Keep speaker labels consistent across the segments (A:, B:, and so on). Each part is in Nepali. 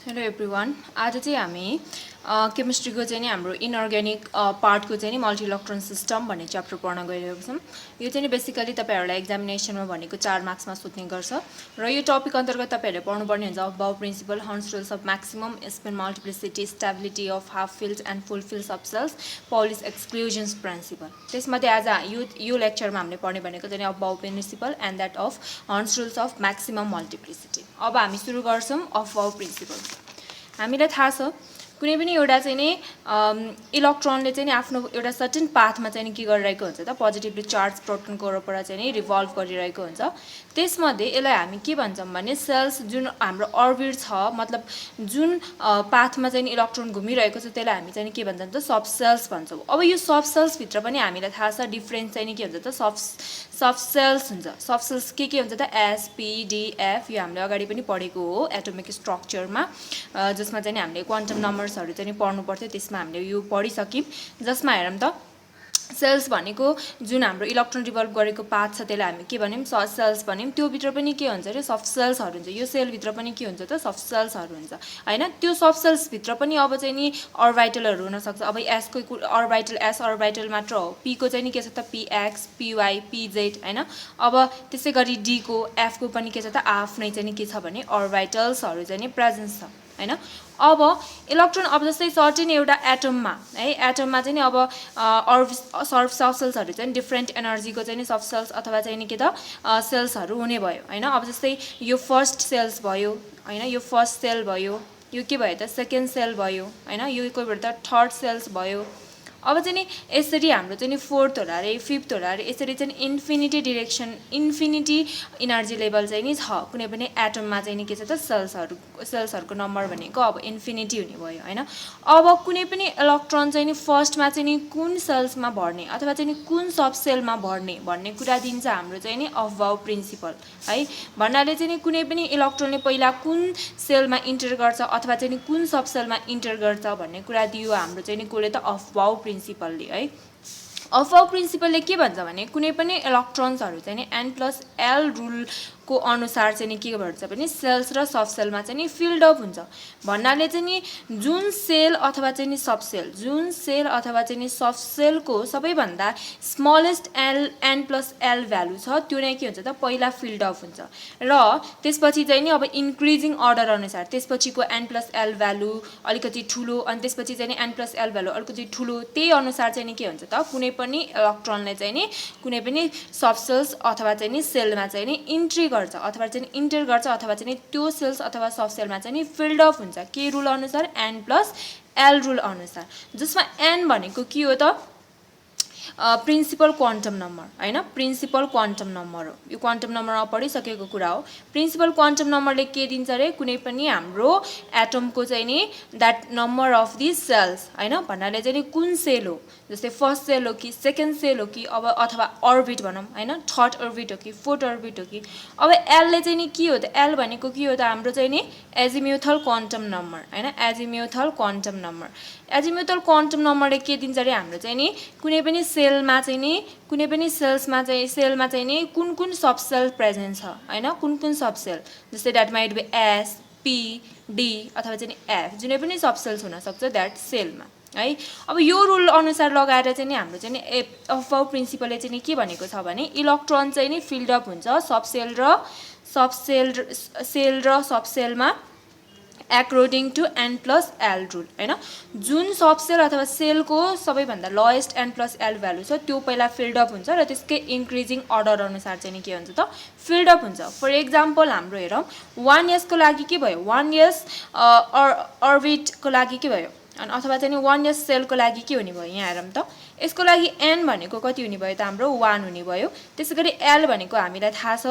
A: हेलो एभ्रिवान आज चाहिँ हामी केमिस्ट्रीको चाहिँ नि हाम्रो इनअर्ग्यानिक पार्टको चाहिँ नि मल्टी इलेक्ट्रोन सिस्टम भन्ने च्याप्टर पढ्न गइरहेको छौँ। यो चाहिँ नि बेसिकली तपाईहरुलाई एक्जामिनेसनमा भनेको 4 मार्क्समा सोध्ने गर्छ र यो टपिक अन्तर्गत तपाईहरुले पढ्नुपर्ने हुन्छ अबाउट प्रिन्सिपल हर्न्स rules of maximum spin multiplicity stability of half fields and full fields of cells Pauli's exclusions principle. त्यसमध्ये आज यो लेक्चरमा हामीले पढ्ने भनेको चाहिँ Aufbau principle and that of हर्न्स रुल्स अफ म्याक्सिमम मल्टिप्लिसिटी। अब हामी सुरु गर्छौं अबाउट प्रिन्सिपल। हामीलाई थाहा छ कुनै पनि एउटा चाहिँ नि इलेक्ट्रोनले चाहिँ नि आफ्नो एउटा सर्टेन पाथमा चाहिँ नि के गरिरहेको हुन्छ त पोजिटिभली चार्ज प्रोटोनको वरपर चाहिँ नि रिभल्भ गरिरहेको हुन्छ। त्यसमध्ये यसलाई हामी के भन्छौं भने सेल्स जुन हाम्रो अर्बिट छ मतलब जुन पाथमा चाहिँ नि इलेक्ट्रोन घुमिरहेको छ त्यसलाई हामी चाहिँ नि के भन्छौं त सब सेल्स भन्छौं। अब यो सब सेल्स भित्र पनि हामीलाई थाहा छ डिफरेन्स चाहिँ नि के हुन्छ त सब सेल्स हुन्छ। सब सेल्स के हुन्छ त एस पी डी एफ यो हामीले अगाडि पनि पढेको हो एटोमिक स्ट्रक्चरमा जसमा चाहिँ नि हामीले क्वान्टम नम्बर्सहरु चाहिँ नि पढ्नु पर्थ्यो। त्यसमा हामीले यो पढिसक्यौं जसमा हेरौं त सेल्स भनेको जुन हाम्रो इलेक्ट्रोन रिभल्भ गरेको पाथ छ त्यसलाई हामी के भन्यौं सेल्स भन्यौं। त्यो भित्र पनि के हुन्छ रे सब सेल्सहरु हुन्छ। यो सेल भित्र पनि के हुन्छ त सब सेल्सहरु हुन्छ हैन। त्यो सब सेल्स भित्र पनि अब चाहिँ नि अर्बिटलहरु हुन सक्छ। अब एस को अर्बिटल एस अर्बिटल मात्र हो। पी को चाहिँ नि के छ त px py pz हैन। अब त्यसैगरी डी को एफ को पनि के छ त आफ्नै चाहिँ नि के छ भने अर्बिटल्सहरु चाहिँ नि प्रेजेन्स छ हैन। अब इलेक्ट्रोन अब जस्तै सर्टेन एउटा एटममा है एटममा चाहिँ नि अब सब सेल्सहरु चाहिँ डिफरेन्ट एनर्जीको चाहिँ नि सब सेल्स अथवा चाहिँ नि के त सेल्सहरु हुने भयो हैन। अब जस्तै यो फर्स्ट सेल्स भयो हैन यो फर्स्ट सेल भयो यो के भयो त सेकेन्ड सेल भयो हैन यो कोही बेला त थर्ड सेल्स भयो। अब चाहिँ नि यसरी हाम्रो चाहिँ नि फोर्थ होला रे फिफ्थ होला रे यसरी चाहिँ infinity direction infinity energy level चाहिँ नि छ कुनै पनि एटममा चाहिँ नि के छ त सेल्सहरुको नम्बर भनेको अब इन्फिनिटी हुने भयो हैन। अब कुनै पनि इलेक्ट्रोन चाहिँ नि फर्स्टमा चाहिँ नि कुन सेल्समा भर्ने अथवा चाहिँ नि कुन सब सेलमा भर्ने भन्ने कुरा दिन्छ हाम्रो चाहिँ नि अबाउट प्रिन्सिपल है। भन्नाले चाहिँ नि कुनै पनि इलेक्ट्रोनले पहिला कुन सेलमा इन्टर गर्छ अथवा चाहिँ नि कुन सब सेलमा इन्टर गर्छ भन्ने कुरा दियो हाम्रो चाहिँ नि कुले त अबाउट प्रिन्सिपलले है। अबाउट प्रिन्सिपलले के भन्छ भने कुनै पनि इलेक्ट्रोन्सहरु चाहिँ नि n+l रुल को अनुसार चाहिँ नि के भन्छ भने सेल्स र सब सेलमा चाहिँ नि फिल्ड अप हुन्छ। भन्नाले चाहिँ नि जुन सेल अथवा चाहिँ नि सब सेल जुन सेल अथवा चाहिँ नि सब सेलको सबैभन्दा स्मलेस्ट n+l भ्यालु छ त्यो नै के हुन्छ त पहिला फिल्ड अप हुन्छ र त्यसपछि चाहिँ नि अब इन्क्रिजिङ अर्डर अनुसार त्यसपछिको n+l भ्यालु अलिकति ठूलो अनि त्यसपछि चाहिँ नि n+l भ्यालु अलिकति ठूलो त्यही अनुसार चाहिँ नि के हुन्छ त कुनै पनि इलेक्ट्रोनले चाहिँ नि कुनै पनि सब सेल्स अथवा चाहिँ नि सेलमा चाहिँ नि इन्ट्री गर्छ अथवा चाहिँ इन्टर गर्छ अथवा चाहिँ त्यो सेल्स अथवा सब सेलमा चाहिँ नि फिल्ड अप हुन्छ के रुल अनुसार n+l रुल अनुसार जसमा n भनेको के हो त प्रिन्सिपल क्वान्टम नम्बर हैन। प्रिन्सिपल क्वान्टम नम्बर हो यो क्वान्टम नम्बरमा पढिसकेको कुरा हो। प्रिन्सिपल क्वान्टम नम्बरले के दिन्छ रे कुनै पनि हाम्रो एटमको चाहिँ नि that number of the cells हैन। भन्नाले चाहिँ नि कुन सेल हो जस्तै फर्स्ट सेल हो कि सेकेन्ड सेल हो कि अब अथवा अर्बिट भनौं हैन थर्ड अर्बिट हो कि फोर्थ अर्बिट हो कि। अब l ले चाहिँ नि के हो त l भनेको के हो त हाम्रो चाहिँ नि एजिम्युथल क्वान्टम नम्बर हैन azimuthal quantum number. Azimuthal quantum नम्बरले के दिन्छ रे हाम्रो चाहिँ नि कुनै पनि सेलमा चाहिँ नि कुनै पनि सेलमा चाहिँ नि कुन कुन सब सेल प्रेजेन्ट छ हैन कुन कुन सब सेल जस्तै that might be S P D अथवा चाहिँ नि एफ जुनै पनि सब सेल्स हुन सक्छ दैट सेलमा है। अब यो रुल अनुसार लगाएर चाहिँ नि हाम्रो चाहिँ नि अबाउट प्रिन्सिपलले चाहिँ नि के भनेको छ भने इलेक्ट्रोन चाहिँ नि फिल्ड अप हुन्छ सब सेल र सब सेलमा according to n+l रुल हैन। जुन सब सेल अथवा सेलको सबैभन्दा लोएस्ट n+l भ्यालु छ त्यो पहिला फिल्ड अप हुन्छ र त्यसकै इन्क्रिजिङ अर्डर अनुसार चाहिँ नि के हुन्छ त फिल्ड अप हुन्छ। फर एक्जाम्पल हाम्रो हेरौं 1s को लागि के भयो 1s अर्बिट को लागि के भयो अनि अथवा चाहिँ 1s सेल को लागि के हुने भयो यहाँ हेरौं त यसको लागि n भनेको कति हुने भयो त हाम्रो 1 हुने भयो। त्यसैगरी l भनेको हामीलाई थाहा छ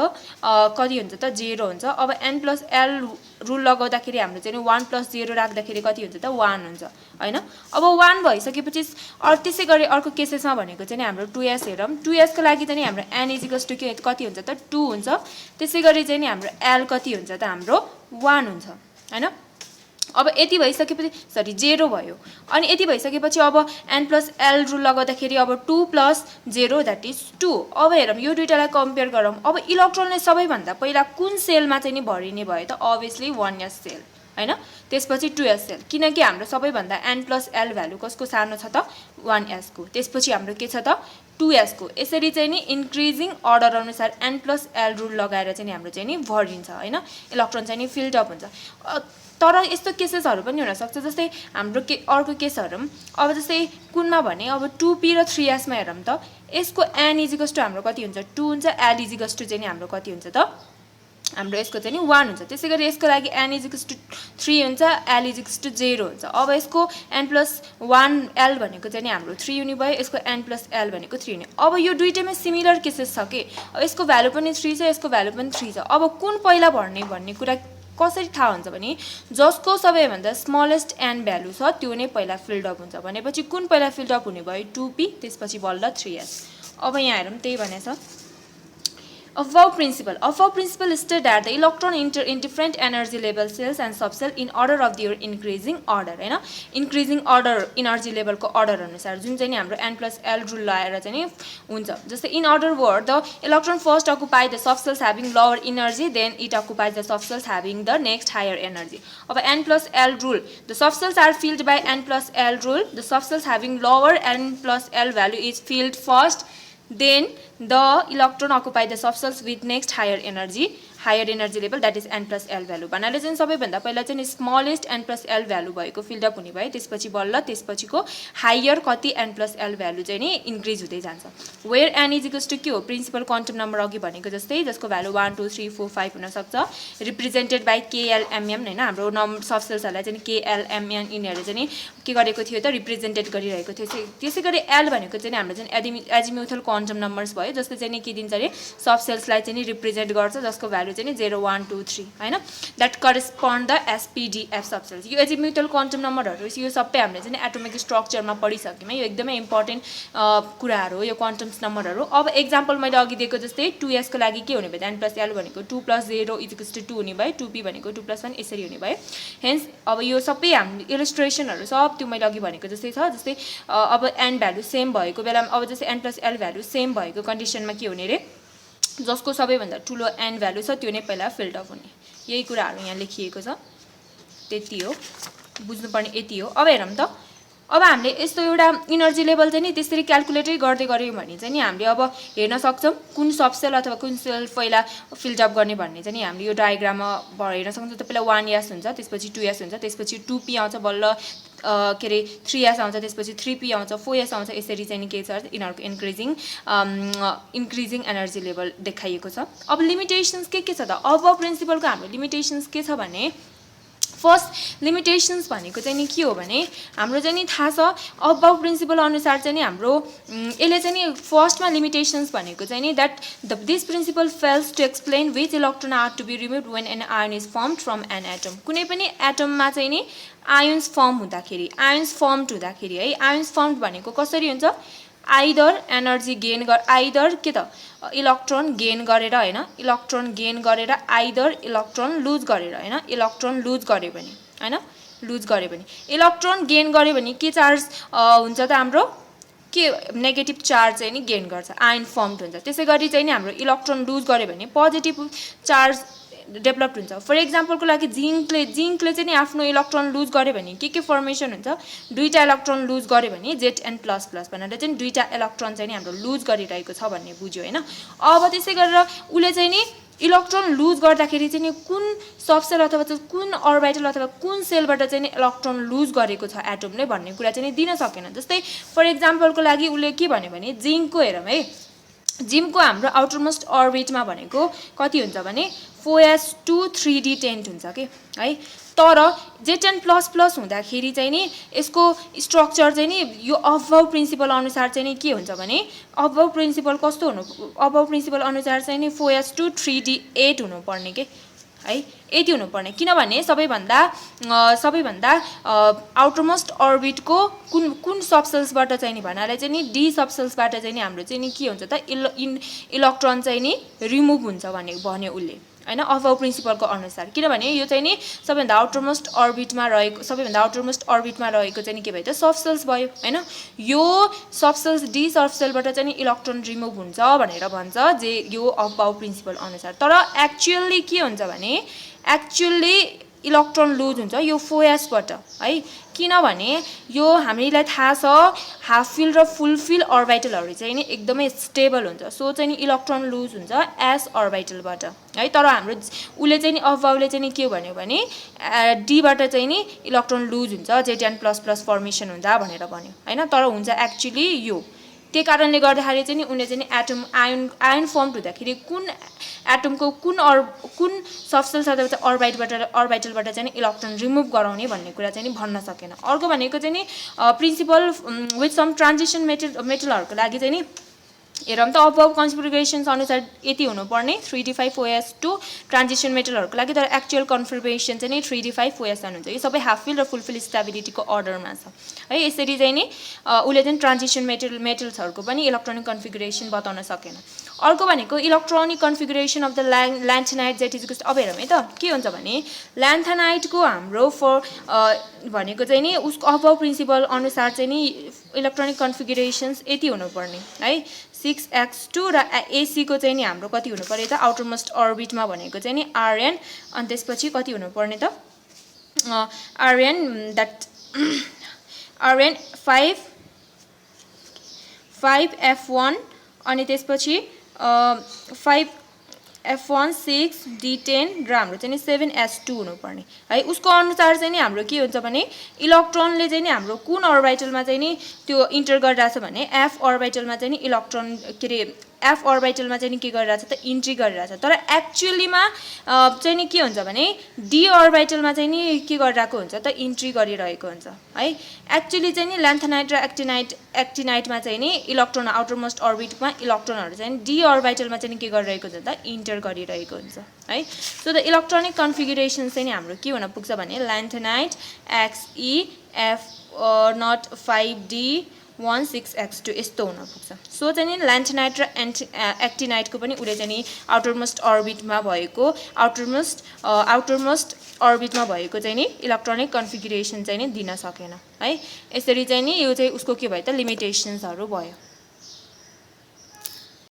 A: कति हुन्छ त 0 हुन्छ। अब n+l रुल लगाउँदाखेरि हाम्रो चाहिँ 1+0 राख्दाखेरि कति हुन्छ त 1 हुन्छ हैन। अब 1 भइसकेपछि त्यसैगरी अर्को केसेसमा भनेको चाहिँ हाम्रो 2s हेरौं 2s को लागि चाहिँ हाम्रो n कति हुन्छ त 2 हुन्छ। त्यसैगरी चाहिँ हाम्रो l कति हुन्छ त हाम्रो 1 हुन्छ हैन। अब यति भइसकेपछि सरी 0 भयो अनि यति भइसकेपछि अब n+l रुल लगाउँदाखेरि अब 2 + 0 दैट इज 2। अब हेरौं यो दुईटालाई कम्पेयर गरौं। अब इलेक्ट्रोनले सबैभन्दा पहिला कुन सेलमा चाहिँ नि भरिने भयो त अभियसली 1s सेल हैन त्यसपछि 2sl किनकि हाम्रो सबैभन्दा n + l भ्यालु कसको सानो छ त 1s को त्यसपछि हाम्रो के छ त 2s को यसरी चाहिँ नि इन्क्रिजिङ अर्डर अनुसार n + l रुल लगाएर चाहिँ हाम्रो चाहिँ नि बढिन्छ हैन इलेक्ट्रोन चाहिँ नि फिल्ड अप हुन्छ तर यस्तो केसेसहरु पनि हुन सक्छ जस्तै हाम्रो अर्को केसहरु अब जस्तै कुनमा भने अब 2p र 3s मा हेरौं त यसको n = हाम्रो कति हुन्छ 2 हुन्छ l = चाहिँ नि हाम्रो कति हुन्छ त हाम्रो यसको चाहिँ नि 1 हुन्छ त्यसैगरी यसको लागि n = 3 हुन्छ l = 0 हुन्छ अब यसको n + 1 l भनेको चाहिँ नि हाम्रो 3 युनि भयो यसको n + l भनेको 3 युनि अब यो दुईटैमा सिमिलर केसेस छ के अब यसको भ्यालु पनि 3 छ यसको भ्यालु पनि 3 छ अब कुन पहिला भर्ने भन्ने कुरा कसरी थाहा हुन्छ भने जसको सबैभन्दा स्मलेस्ट n भ्यालु छ त्यो नै पहिला फिल्ड अप हुन्छ भनेपछि कुन पहिला फिल्ड अप हुने भयो 2p त्यसपछि बल्ल 3s अब यहाँ हेरौं त्यही भनेछ Above principle states that the electron enter in different energy level cells and subcells in order of their increasing order हैन increasing order energy level को order अनुसार जुन चाहिँ नि हाम्रो n + l रुल लगाएर चाहिँ नि हुन्छ जस्तै in order word the electron first occupy the subcells having lower energy then it occupies the subcells having the next higher energy अब n + l rule the subcells are filled by n + l rule the subcells having lower n + l value is filled first then the electron occupy the subcells with next higher energy level that is n + l value भन्नाले चाहिँ सबैभन्दा पहिला चाहिँ स्मलेस्ट n + l भ्यालु भएको फिल्ड अप हुने भयो त्यसपछि बल्ल त्यसपछिको हायर कति n + l भ्यालु चाहिँ नि इन्क्रिज हुँदै जान्छ वेयर n = के हो प्रिन्सिपल क्वान्टम नम्बर अघि भनेको जस्तै जसको भ्यालु 1 2 3 4 5 हुन सक्छ रिप्रेजेन्टेड बाइ KLMN हैन हाम्रो सबसेल्सहरुलाई चाहिँ KLMN यिनीहरुले चाहिँ नि के गरेको थियो त रिप्रेजेन्टेड गरिरहेको थियो त्यसैगरी l भनेको चाहिँ हाम्रो चाहिँ एजिमुथल क्वान्टम नम्बर्स भयो जस्तै चाहिँ नि के दिन्छ रे सबसेल्सलाई चाहिँ नि रिप्रेजेन्ट गर्छ जसको भ्यालु चाहिँ 0 1 2 3 हैन दैट करेस्पोन्ड द SPDF सबसेल्स यो एजिमुथल क्वान्टम नम्बरहरु यो सबै हामीले चाहिँ एटोमिक स्ट्रक्चरमा पढिसक्यौं यो एकदमै इम्पोर्टेन्ट कुराहरु हो यो क्वान्टम नम्बरहरु अब एक्जाम्पल मैले अघि दिएको जस्तै 2s को लागि के हुने भयो n + l भनेको 2 + 0 = 2 हुने भयो 2p भनेको 2 + 1 यसरी हुने भयो हेन्स अब यो सबै हामीले इलस्ट्रेसनहरु सब त्यो मैले अघि भनेको जस्तै छ जस्तै अब n भ्यालु सेम भएको बेलामा अब जस्तै n + l भ्यालु सेम भएको कन्डिसनमा के हुने रे जसको सबैभन्दा ठुलो n भ्यालु छ त्यो नै पहिला फिल्ड अप हुने यही कुराहरु यहाँ लेखिएको छ त्यति हो बुझ्नुपर्ने यति हो अब हेरौं त अब हामीले यस्तो एउटा एनर्जी लेभल चाहिँ नि त्यसरी क्याल्कुलेटै गर्दै गर्यौं भने चाहिँ नि हामीले अब हेर्न सक्छौं कुन सबसेल अथवा कुन सेल पहिला फिल्ड अप गर्ने भन्ने चाहिँ नि हामीले यो डायग्राममा हेर्न सक्छौं त पहिला 1s हुन्छ त्यसपछि 2s हुन्छ त्यसपछि 2p आउँछ बल्ल के रे 3s आउँछ त्यसपछि 3p आउँछ 4s आउँछ यसरी चाहिँ नि के छ यिनीहरुको इन्क्रिजिङ एनर्जी लेभल देखाइएको छ अब लिमिटेशन्स के छ त अब प्रिन्सिपलको हाम्रो लिमिटेशन्स के छ भने फर्स्ट लिमिटेशन्स भनेको चाहिँ नि के हो भने हाम्रो चाहिँ नि थाहा छ अबव प्रिन्सिपल अनुसार चाहिँ नि हाम्रो यसले चाहिँ नि फर्स्टमा लिमिटेशन्स भनेको चाहिँ नि that this principle fails to explain which electron are to be removed when an ion is formed from an atom कुनै पनि एटममा चाहिँ नि आयन्स फर्म हुँदाखेरि आयन्स फर्मड हुँदाखेरि है आयन्स फर्मड भनेको कसरी हुन्छ आइदर एनर्जी गेन आइदर के त इलेक्ट्रोन गेन गरेर हैन इलेक्ट्रोन गेन गरेर आइदर इलेक्ट्रोन लुज गरेर हैन इलेक्ट्रोन लुज गरे भने हैन लुज गरे भने इलेक्ट्रोन गेन गरे भने के चार्ज हुन्छ त हाम्रो के नेगेटिभ चार्ज चाहिँ नि गेन गर्छ आयन फर्मड हुन्छ त्यसैगरी चाहिँ नि हाम्रो इलेक्ट्रोन लुज गरे भने पोजिटिभ चार्ज डेभलप्ड हुन्छ फर एक्जाम्पलको लागि जिंकले चाहिँ नि आफ्नो इलेक्ट्रोन लुज गर्यो भने के फर्मेसन हुन्छ दुईटा इलेक्ट्रोन लुज गर्यो भने Zn++ भनेर चाहिँ दुईटा इलेक्ट्रोन चाहिँ नि हाम्रो लुज गरिरहेको छ भन्ने बुझ्यो हैन अब त्यसै गरेर उले चाहिँ नि इलेक्ट्रोन लुज गर्दाखेरि चाहिँ नि कुन सबसेल अथवा कुन अर्बिटल अथवा कुन सेलबाट चाहिँ नि इलेक्ट्रोन लुज गरेको छ एटमले भन्ने कुरा चाहिँ नि दिन सकेन जस्तै फर एक्जाम्पलको लागि उले के भन्यो भने जिंकको हेरौं है जिमको हाम्रो आउटरमोस्ट अर्बिटमा भनेको कति हुन्छ भने 4s2 3d10 हुन्छ के है तर Zn++ हुँदाखेरि चाहिँ नि यसको स्ट्रक्चर चाहिँ नि यो अबव प्रिन्सिपल अनुसार चाहिँ नि के हुन्छ भने अबव प्रिन्सिपल कस्तो हुनु अबव प्रिन्सिपल अनुसार चाहिँ नि 4s2 3d8 हुनु पर्ने के है यति हुनु पर्ने किनभने सबैभन्दा आउटरमोस्ट अर्बिटको कुन सबसेल्सबाट चाहिँ नि भन्नाले चाहिँ नि डी सबसेल्सबाट चाहिँ नि हाम्रो चाहिँ नि के हुन्छ त इलेक्ट्रोन चाहिँ नि रिमुभ हुन्छ भन्यो उले हैन अबव प्रिन्सिपलको अनुसार किनभने यो चाहिँ नि सबैभन्दा आउटरमोस्ट अर्बिटमा रहेको चाहिँ नि के भयो त सबसेल्स भयो हैन यो सबसेल्स डी सबसेलबाट चाहिँ नि इलेक्ट्रोन रिमुभ हुन्छ भनेर भन्छ जे यो अबव प्रिन्सिपल अनुसार तर एक्चुअली के हुन्छ भने एक्चुअली इलेक्ट्रोन लुज हुन्छ यो फोएसबाट है किनभने यो हामीलाई थाहा छ हाफ फिल र फुल फिल अर्बिटलहरु चाहिँ नि एकदमै स्टेबल हुन्छ सो चाहिँ नि इलेक्ट्रोन लुज हुन्छ एस अर्बिटलबाट है तर हाम्रो उले चाहिँ नि अफबाउले चाहिँ नि के भन्यो भने डी बाट चाहिँ नि इलेक्ट्रोन लुज हुन्छ Zn++ फर्मेसन हुँदा भनेर भन्यो हैन तर हुन्छ एक्चुअली यो त्यही कारणले गर्दाखेरि चाहिँ नि उनले चाहिँ नि एटम आयन फर्म हुँदाखेरि कुन एटमको कुन सबसेल साथै अर्बिटलबाट चाहिँ नि इलेक्ट्रोन रिमुभ गराउने भन्ने कुरा चाहिँ नि भन्न सकेन अर्को भनेको चाहिँ नि प्रिन्सिपल विथ सम ट्रान्जिसन मेटलहरुको लागि चाहिँ नि हेरौँ त अबभ कन्फिगरेसन्स अनुसार यति हुनुपर्ने 3d5OS2 ट्रान्जिसन मेटलहरुको लागि तर एक्चुअल कन्फिगरेसन चाहिँ नि 3d5OS1 हुन्छ यो सबै हाफ फिल र फुल फिल स्टेबिलिटीको अर्डरमा छ है यसरी चाहिँ नि उले चाहिँ ट्रान्जिसन मेटल्सहरुको पनि इलेक्ट्रोनिक कन्फिगरेसन बताउन सकेन अर्को भनेको electronic configuration of the lanthanide जेट इज अब हेरौँ है त के हुन्छ भने ल्यान्थेनाइटको हाम्रो भनेको चाहिँ नि उसको अबभ प्रिन्सिपल अनुसार चाहिँ नि इलेक्ट्रोनिक कन्फिगरेसन्स यति हुनुपर्ने है 6x2 र AC को चाहिँ नि हाम्रो कति हुनु पर्यो त आउटर मोस्ट अर्बिटमा भनेको चाहिँ नि Rn अनि त्यसपछि कति हुनु पर्ने त Rn 5f1 अनि त्यसपछि 5f1 6 d10 र हाम्रो चाहिँ 7s2 हुनुपर्ने है उसको अनुसार चाहिँ नि हाम्रो के हुन्छ भने इलेक्ट्रोनले चाहिँ नि हाम्रो कुन अर्बिटलमा चाहिँ नि त्यो इन्टर गरिरहेछ भने f अर्बिटलमा चाहिँ नि इलेक्ट्रोन के रे f अर्बिटलमा चाहिँ नि के गरिरहेछ त इन्ट्री गरिरहेछ तर एक्चुअलीमा चाहिँ नि के हुन्छ भने d अर्बिटलमा चाहिँ नि के गरिरहेको हुन्छ त इन्ट्री गरिरहेको हुन्छ है एक्चुअली चाहिँ नि ल्यान्थेनाइट र एक्टिनाइटमा चाहिँ नि इलेक्ट्रोन आउटर मोस्ट अर्बिटमा इलेक्ट्रोनहरु चाहिँ d अर्बिटलमा चाहिँ नि के गरिरहेको हुन्छ त इन्टर गरिरहेको हुन्छ है सो द इलेक्ट्रोनिक कन्फिगरेसन चाहिँ नि हाम्रो के हुन पुग्छ भने ल्यान्थेनाइट XeF05D16x2 यस्तो हुन पुग्छ सो चाहिँ नि ल्यान्थेनाइट र एक्टिनाइटको पनि उले चाहिँ नि आउटर मोस्ट अर्बिटमा भएको आउटर मोस्ट अर्बिटमा भएको चाहिँ नि इलेक्ट्रोनिक कन्फिगरेसन चाहिँ नि दिन सकेन है यसरी चाहिँ नि यो चाहिँ उसको के भयो त लिमिटेसन्सहरु भयो